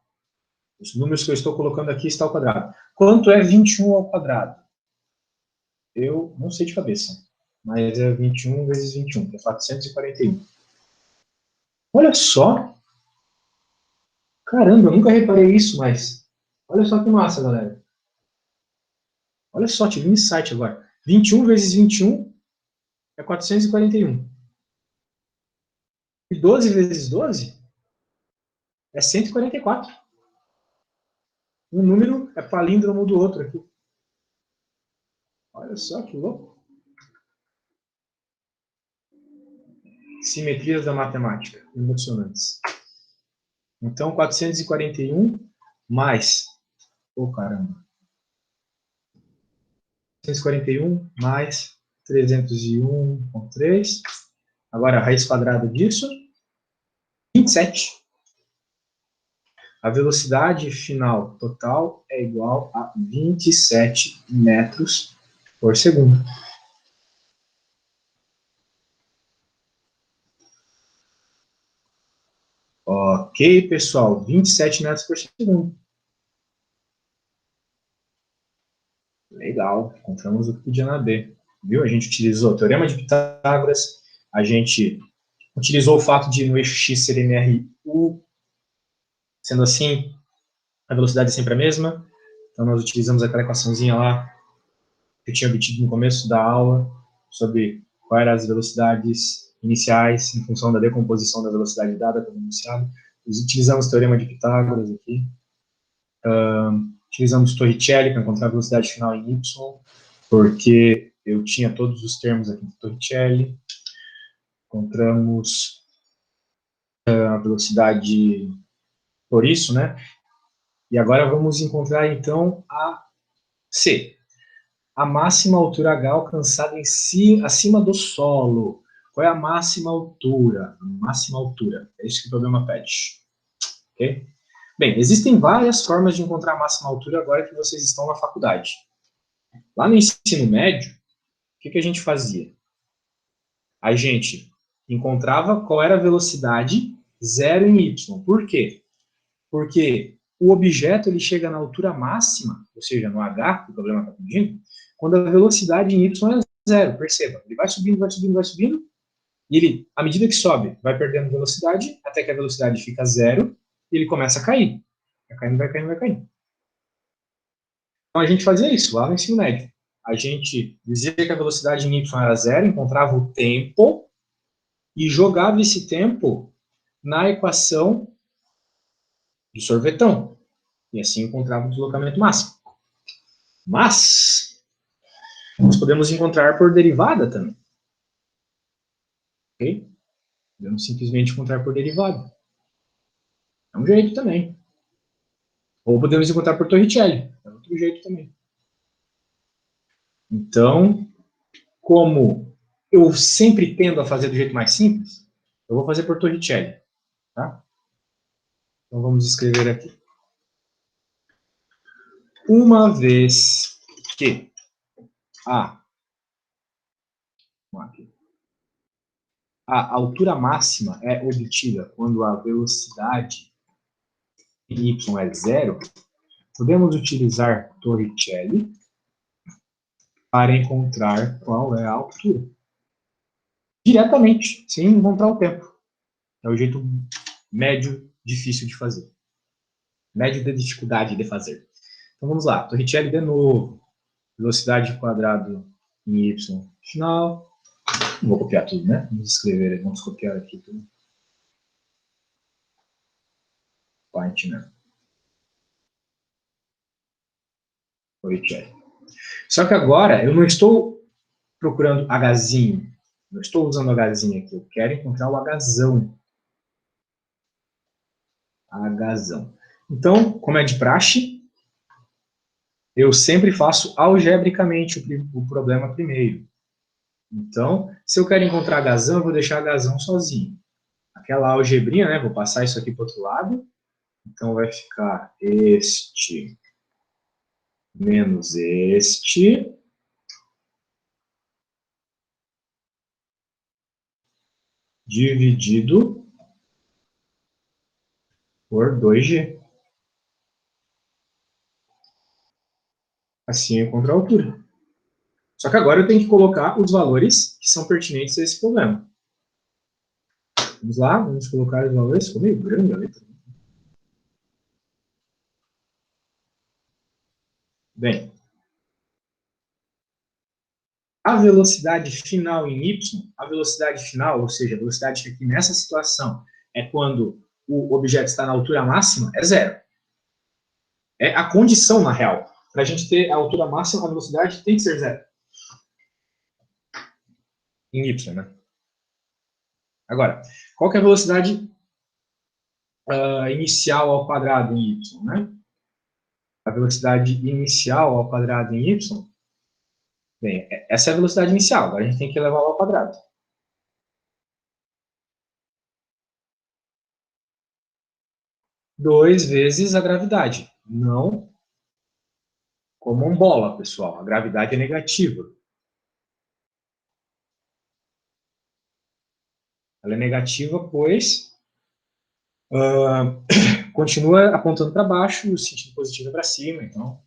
Os números que eu estou colocando aqui estão ao quadrado. Quanto é 21 ao quadrado? Eu não sei de cabeça, mas é 21 vezes 21, que é 441. Olha só! Caramba, eu nunca reparei isso, mas olha só que massa, galera. Olha só, tive um insight agora. 21 vezes 21 é 441. E 12 vezes 12 é 144. Um número é palíndromo do outro aqui. Olha só que louco. Simetrias da matemática. Emocionantes. Então, 441 mais... caramba. 441 mais 301,3. Agora, a raiz quadrada disso, 27. A velocidade final total é igual a 27 metros por segundo. Ok, pessoal, 27 metros por segundo. Legal, encontramos o que podia na B. Viu? A gente utilizou o teorema de Pitágoras, a gente utilizou o fato de no eixo x ser MRU, sendo assim, a velocidade é sempre a mesma. Então, nós utilizamos aquela equaçãozinha lá que eu tinha obtido no começo da aula, sobre quais eram as velocidades iniciais em função da decomposição da velocidade dada pelo enunciado. Nós utilizamos o teorema de Pitágoras aqui. Utilizamos Torricelli para encontrar a velocidade final em y, porque eu tinha todos os termos aqui de Torricelli. Encontramos a velocidade por isso, né? E agora vamos encontrar, então, a C. A máxima altura H alcançada em si, acima do solo. Qual é a máxima altura? A máxima altura. É isso que o problema pede. Ok? Bem, existem várias formas de encontrar a máxima altura agora que vocês estão na faculdade. Lá no ensino médio, o que a gente fazia? A gente encontrava qual era a velocidade zero em y. Por quê? Porque o objeto ele chega na altura máxima, ou seja, no H, que o problema está pedindo, quando a velocidade em y é zero. Perceba, ele vai subindo, vai subindo, vai subindo, e ele, à medida que sobe, vai perdendo velocidade, até que a velocidade fica zero, e ele começa a cair. Vai caindo, vai caindo, vai caindo. Então a gente fazia isso lá no ensino médio. A gente dizia que a velocidade em y era zero, encontrava o tempo, e jogava esse tempo na equação do sorvetão. E assim encontrava o deslocamento máximo. Mas nós podemos encontrar por derivada também. Ok? Podemos simplesmente encontrar por derivada. É um jeito também. Ou podemos encontrar por Torricelli. É outro jeito também. Então, como eu sempre tendo a fazer do jeito mais simples, eu vou fazer por Torricelli. Tá? Então vamos escrever aqui. Uma vez que a altura máxima é obtida quando a velocidade em y é zero, podemos utilizar Torricelli para encontrar qual é a altura. Diretamente, sem encontrar o tempo. É o jeito médio difícil de fazer. Médio de dificuldade de fazer. Então vamos lá, Torricelli de novo. Velocidade quadrado em y final. Não vou copiar tudo, né? Vamos escrever, vamos copiar aqui tudo. Point, né? Torricelli. Só que agora eu não estou procurando Hzinho. Não estou usando o Hzinho aqui. Eu quero encontrar o Hzão. Hzão. Então, como é de praxe, eu sempre faço algebricamente o problema primeiro. Então, se eu quero encontrar Hzão, eu vou deixar Hzão sozinho. Aquela algebrinha, né? Vou passar isso aqui para o outro lado. Então, vai ficar este menos este. Dividido por 2G. Assim eu encontro a altura. Só que agora eu tenho que colocar os valores que são pertinentes a esse problema. Vamos lá, vamos colocar os valores. Ficou meio grande a letra. Bem, a velocidade final em y, a velocidade final, ou seja, a velocidade que aqui nessa situação é quando o objeto está na altura máxima, é zero. É a condição, na real. Para a gente ter a altura máxima, a velocidade tem que ser zero. Em y, né? Agora, qual que é a velocidade inicial ao quadrado em y, né? A velocidade inicial ao quadrado em y, bem, essa é a velocidade inicial, agora a gente tem que elevá-la ao quadrado. Dois vezes a gravidade. Não como uma bola, pessoal. A gravidade é negativa. Ela é negativa, pois continua apontando para baixo, o sentido positivo é para cima, então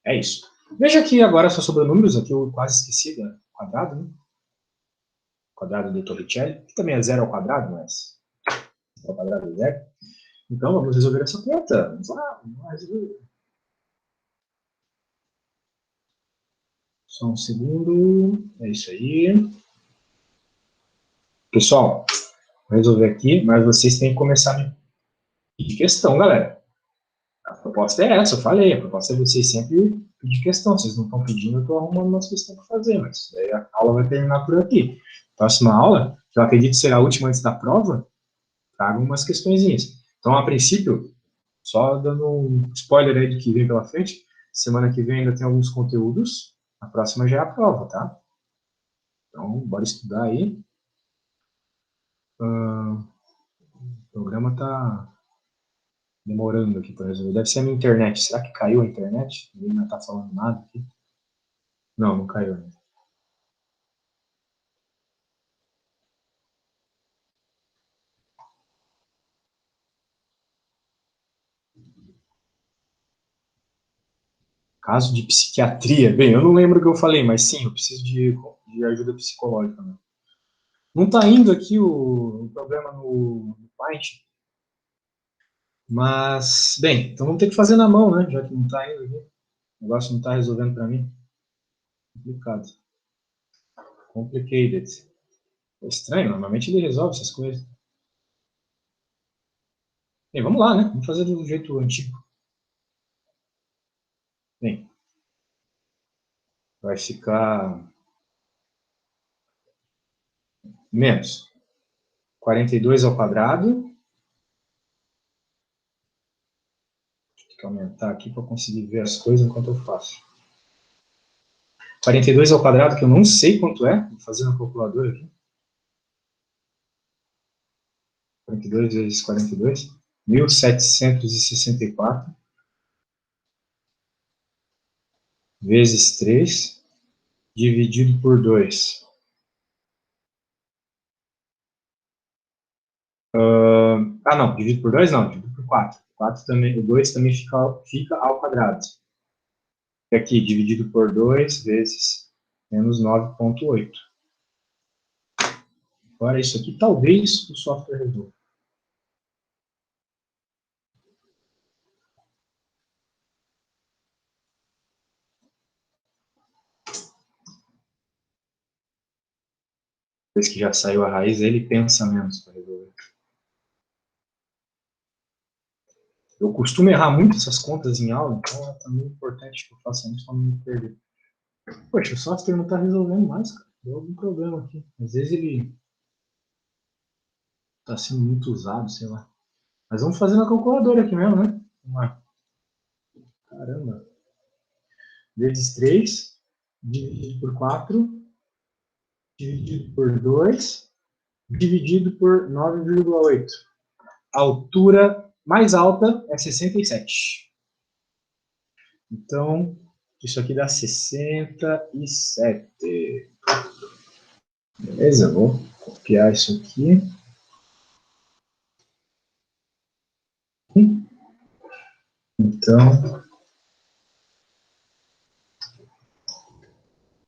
é isso. Veja aqui agora, só sobrou números, aqui eu quase esqueci do quadrado, né? Quadrado do Torricelli, que também é zero ao quadrado, mas ao quadrado é zero. Então vamos resolver essa conta. Vamos lá, vamos resolver. Só um segundo. É isso aí. Pessoal, vou resolver aqui, mas vocês têm que começar a me pedir questão, galera. A proposta é essa, eu falei. A proposta é vocês sempre pedir questão. Vocês não estão pedindo, eu estou arrumando umas questões para fazer, mas daí a aula vai terminar por aqui. Próxima aula, que eu acredito será a última antes da prova, trago umas questõezinhas. Então, a princípio, só dando um spoiler aí do que vem pela frente, semana que vem ainda tem alguns conteúdos, a próxima já é a prova, tá? Então, bora estudar aí. O programa tá demorando aqui para resolver. Deve ser a minha internet. Será que caiu a internet? Ninguém não tá falando nada aqui. Não, não caiu ainda. Caso de psiquiatria. Bem, eu não lembro o que eu falei, mas sim, eu preciso de ajuda psicológica. Né? Não está indo aqui o problema no Paint. Mas, bem, então vamos ter que fazer na mão, né? Já que não está indo aqui. O negócio não está resolvendo para mim. Complicado. Complicated. É estranho, normalmente ele resolve essas coisas. Bem, vamos lá, né? Vamos fazer do jeito antigo. Bem, vai ficar menos 42 ao quadrado. Tem que aumentar aqui para conseguir ver as coisas enquanto eu faço. 42 ao quadrado, que eu não sei quanto é. Vou fazer na calculadora aqui. 42 vezes 42. 1764. Vezes 3. Dividido por 2. Não. Dividido por 2 não. Dividido por 4. 4 também, o 2 também fica ao quadrado. E aqui, dividido por 2 vezes menos 9,8. Agora, isso aqui, talvez o software resolva. Depois que já saiu a raiz, ele pensa menos para resolver. Eu costumo errar muito essas contas em aula, então é também importante que eu faça isso para não me perder. Poxa, o software não está resolvendo mais, cara. Deu algum problema aqui. Às vezes ele está sendo muito usado, sei lá. Mas vamos fazer na calculadora aqui mesmo, né? Vamos lá. Caramba. Vezes 3, dividido por 4, dividido por 2, dividido por 9,8. A altura mais alta é 67. Então, isso aqui dá 67. Beleza, vou copiar isso aqui. Então,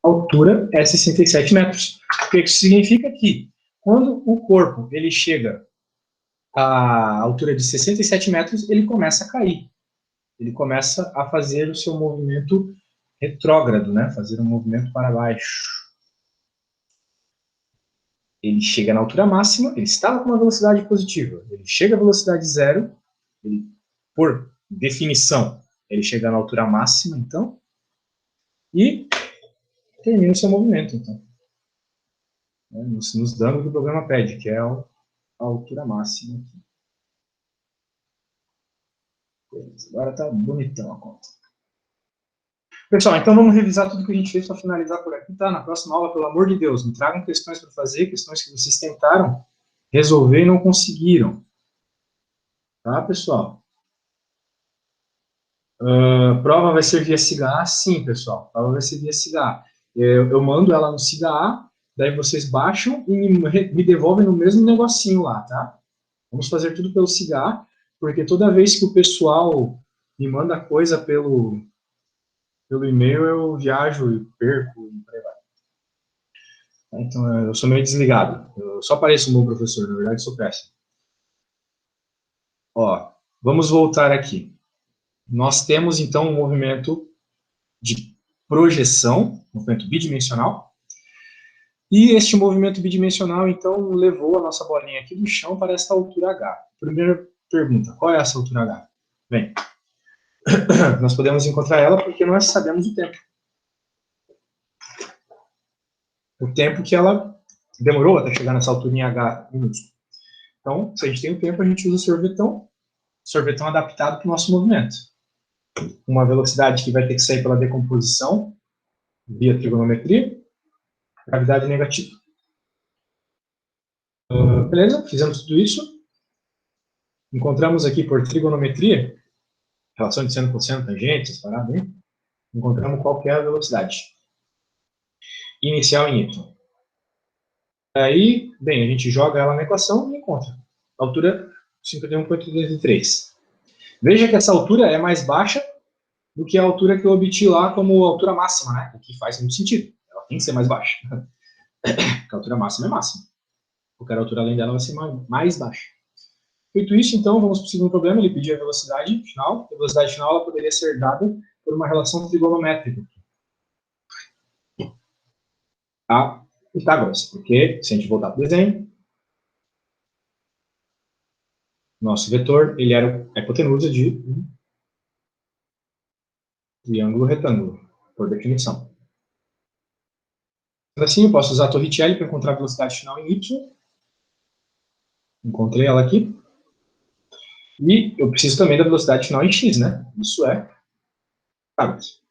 a altura é 67 metros. O que isso significa que quando o corpo ele chega à altura de 67 metros, ele começa a cair. Ele começa a fazer o seu movimento retrógrado, né? Fazer um movimento para baixo. Ele chega na altura máxima, ele estava com uma velocidade positiva. Ele chega à velocidade zero, ele, por definição. Ele chega na altura máxima, então, e termina o seu movimento, então. Nos dando o que o programa pede, que é a altura máxima aqui. Beleza, agora tá bonitão a conta. Pessoal, então vamos revisar tudo que a gente fez para finalizar por aqui, tá? Na próxima aula, pelo amor de Deus, me tragam questões para fazer, questões que vocês tentaram resolver e não conseguiram. Tá, pessoal? Prova vai ser via SIGA? Sim, pessoal. Prova vai ser via SIGA. Eu mando ela no SIGA, daí vocês baixam e me devolvem no mesmo negocinho lá, tá? Vamos fazer tudo pelo SIGA, porque toda vez que o pessoal me manda coisa pelo e-mail, eu viajo e perco e por aí vai. Então, eu sou meio desligado. Eu só pareço um bom professor, na verdade, sou péssimo. Ó, vamos voltar aqui. Nós temos, então, um movimento de projeção, movimento bidimensional, e este movimento bidimensional, então, levou a nossa bolinha aqui do chão para esta altura H. Primeira pergunta, qual é essa altura H? Bem, nós podemos encontrar ela porque nós sabemos o tempo. O tempo que ela demorou até chegar nessa altura em H minutos. Então, se a gente tem o tempo, a gente usa o sorvetão adaptado para o nosso movimento. Uma velocidade que vai ter que sair pela decomposição, via trigonometria, gravidade negativa. Beleza? Fizemos tudo isso. Encontramos aqui por trigonometria, relação de seno, cosseno, tangente, essas paradas aí. Encontramos qual que é a velocidade inicial em y. Aí, bem, a gente joga ela na equação e encontra. Altura 51,83. Veja que essa altura é mais baixa do que a altura que eu obti lá como altura máxima, né? O que faz muito sentido. Ela tem que ser mais baixa. Porque a altura máxima é máxima. Qualquer altura além dela vai ser mais baixa. Feito isso, então, vamos para o segundo problema. Ele pediu a velocidade final. A velocidade final ela poderia ser dada por uma relação trigonométrica. A Pitágoras. Porque, se a gente voltar para o desenho, nosso vetor, ele era a hipotenusa de um triângulo retângulo, por definição. Assim, eu posso usar a Torricelli para encontrar a velocidade final em y. Encontrei ela aqui. E eu preciso também da velocidade final em x, né? Isso é Pitágoras.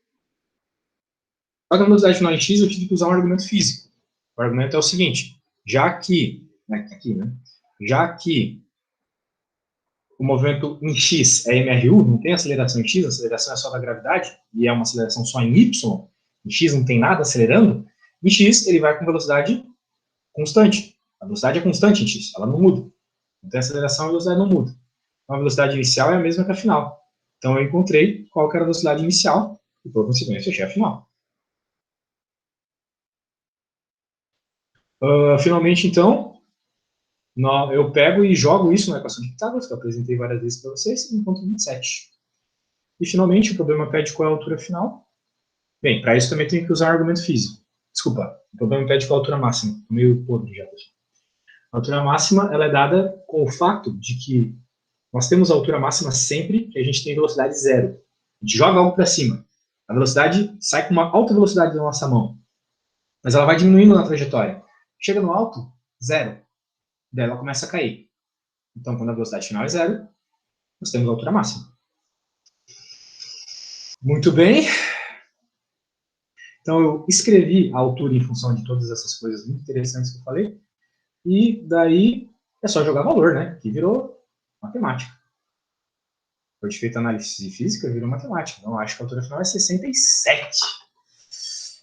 Para a velocidade final em x, eu tive que usar um argumento físico. O argumento é o seguinte, já que o movimento em x é mru, não tem aceleração em x, a aceleração é só da gravidade, e é uma aceleração só em y, em x não tem nada acelerando, em x ele vai com velocidade constante. A velocidade é constante em x, ela não muda. Não tem aceleração, a velocidade não muda. Então a velocidade inicial é a mesma que a final. Então eu encontrei qual que era a velocidade inicial, e por consequência achei a final. Finalmente, então, eu pego e jogo isso na equação de Pitágoras, que eu apresentei várias vezes para vocês, e encontro 27. E, finalmente, o problema pede qual é a altura final. Bem, para isso também tenho que usar um argumento físico. Desculpa, o problema pede qual é a altura máxima. Estou meio podre já, pessoal. A altura máxima ela é dada com o fato de que nós temos a altura máxima sempre que a gente tem velocidade zero. A gente joga algo para cima. A velocidade sai com uma alta velocidade da nossa mão. Mas ela vai diminuindo na trajetória. Chega no alto, zero. Daí ela começa a cair. Então, quando a velocidade final é zero, nós temos a altura máxima. Muito bem. Então, eu escrevi a altura em função de todas essas coisas muito interessantes que eu falei. E daí é só jogar valor, né? Que virou matemática. Foi feita análise física, virou matemática. Então, acho que a altura final é 67.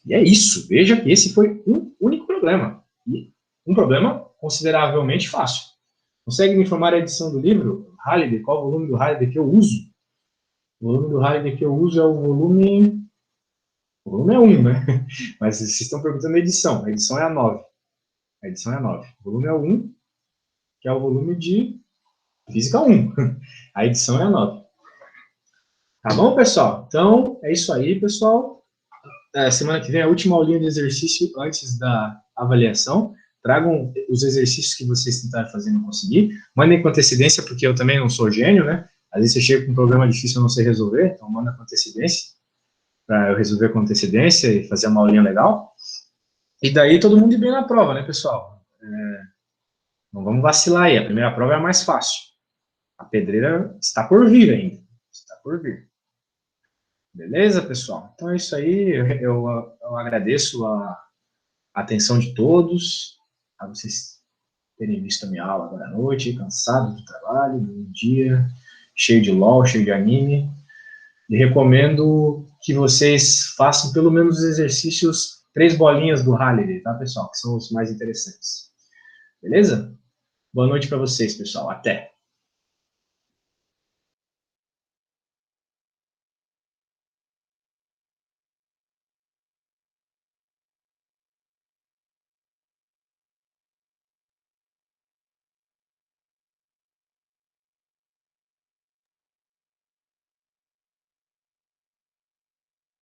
E é isso. Veja que esse foi um único problema. E um problema consideravelmente fácil. Consegue me informar a edição do livro? Halliday, qual o volume do Halliday que eu uso? O volume do Halliday que eu uso é o volume... O volume é 1, né? Mas vocês estão perguntando a edição. A edição é a 9. A edição é a 9. O volume é o 1, que é o volume de Física 1. A edição é a 9. Tá bom, pessoal? Então, é isso aí, pessoal. Semana que vem é a última aulinha de exercício antes da avaliação. Tragam os exercícios que vocês tentaram fazer e não conseguir. Mandem com antecedência, porque eu também não sou gênio, né? Às vezes você chega com um problema difícil eu não sei resolver, então manda com antecedência, para eu resolver com antecedência e fazer uma aulinha legal. E daí todo mundo ir bem na prova, né, pessoal? Não vamos vacilar aí, a primeira prova é a mais fácil. A pedreira está por vir ainda. Está por vir. Beleza, pessoal? Então é isso aí. Eu agradeço a atenção de todos, a vocês terem visto a minha aula agora à noite, cansado do trabalho, de um dia cheio de LOL, cheio de anime. E recomendo que vocês façam pelo menos os exercícios 3 bolinhas do Halliday, tá, pessoal? Que são os mais interessantes. Beleza? Boa noite para vocês, pessoal. Até!